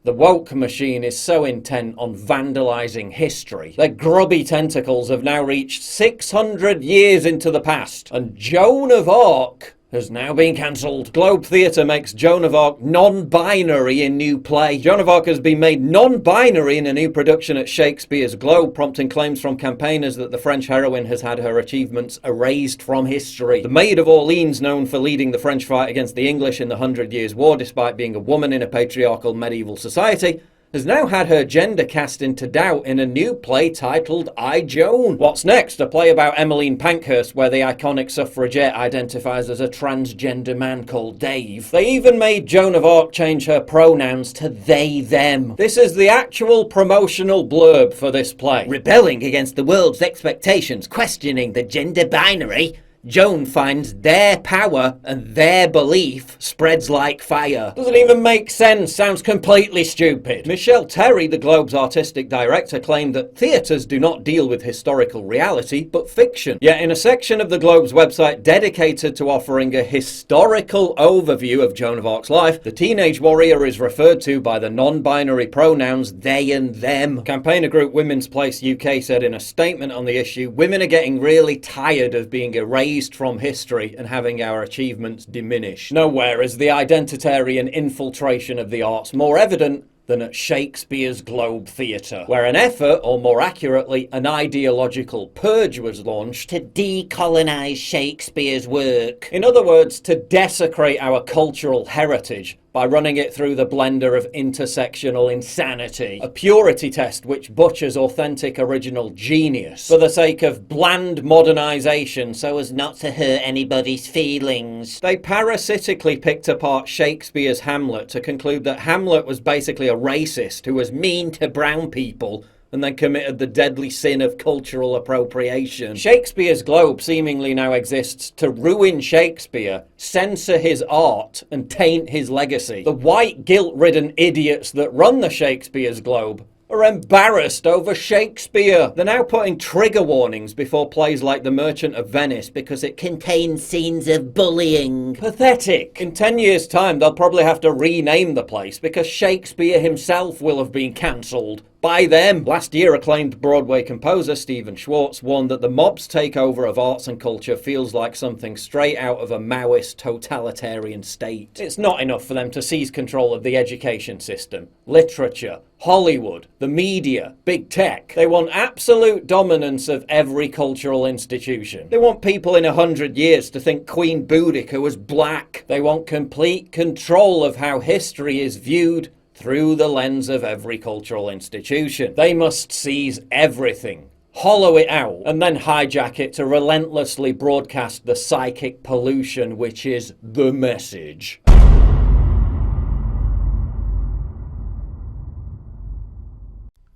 The woke machine is so intent on vandalising history. Their grubby tentacles have now reached 600 years into the past, and Joan of Arc has now been cancelled. Globe Theatre makes Joan of Arc non-binary in new play. Joan of Arc has been made non-binary in a new production at Shakespeare's Globe, prompting claims from campaigners that the French heroine has had her achievements erased from history. The Maid of Orleans, known for leading the French fight against the English in the 100 Years' War despite being a woman in a patriarchal medieval society, has now had her gender cast into doubt in a new play titled I, Joan. What's next? A play about Emmeline Pankhurst where the iconic suffragette identifies as a transgender man called Dave. They even made Joan of Arc change her pronouns to they, them. This is the actual promotional blurb for this play. Rebelling against the world's expectations, questioning the gender binary, Joan finds their power and their belief spreads like fire. Doesn't even make sense, sounds completely stupid. Michelle Terry, the Globe's artistic director, claimed that theatres do not deal with historical reality, but fiction. Yet in a section of the Globe's website dedicated to offering a historical overview of Joan of Arc's life, the teenage warrior is referred to by the non-binary pronouns they and them. Campaigner group Women's Place UK said in a statement on the issue, "Women are getting really tired of being erased from history and having our achievements diminished. Nowhere is the identitarian infiltration of the arts more evident than at Shakespeare's Globe Theatre, where an effort, or more accurately, an ideological purge was launched to decolonise Shakespeare's work. In other words, to desecrate our cultural heritage by running it through the blender of intersectional insanity. A purity test which butchers authentic original genius for the sake of bland modernisation so as not to hurt anybody's feelings. They parasitically picked apart Shakespeare's Hamlet to conclude that Hamlet was basically a racist who was mean to brown people and then committed the deadly sin of cultural appropriation. Shakespeare's Globe seemingly now exists to ruin Shakespeare, censor his art, and taint his legacy. The white guilt-ridden idiots that run the Shakespeare's Globe are embarrassed over Shakespeare. They're now putting trigger warnings before plays like The Merchant of Venice because it contains scenes of bullying. Pathetic. In 10 years' time, they'll probably have to rename the place because Shakespeare himself will have been cancelled by them. Last year, acclaimed Broadway composer Stephen Schwartz warned that the mob's takeover of arts and culture feels like something straight out of a Maoist totalitarian state. It's not enough for them to seize control of the education system, literature, Hollywood, the media, big tech. They want absolute dominance of every cultural institution. They want people in 100 years to think Queen Boudica was black. They want complete control of how history is viewed through the lens of every cultural institution. They must seize everything, hollow it out, and then hijack it to relentlessly broadcast the psychic pollution which is the message.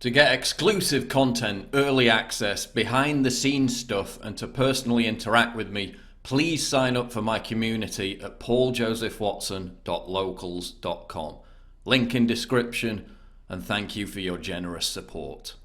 To get exclusive content, early access, behind the scenes stuff, and to personally interact with me, please sign up for my community at pauljosephwatson.locals.com. Link in description, and thank you for your generous support.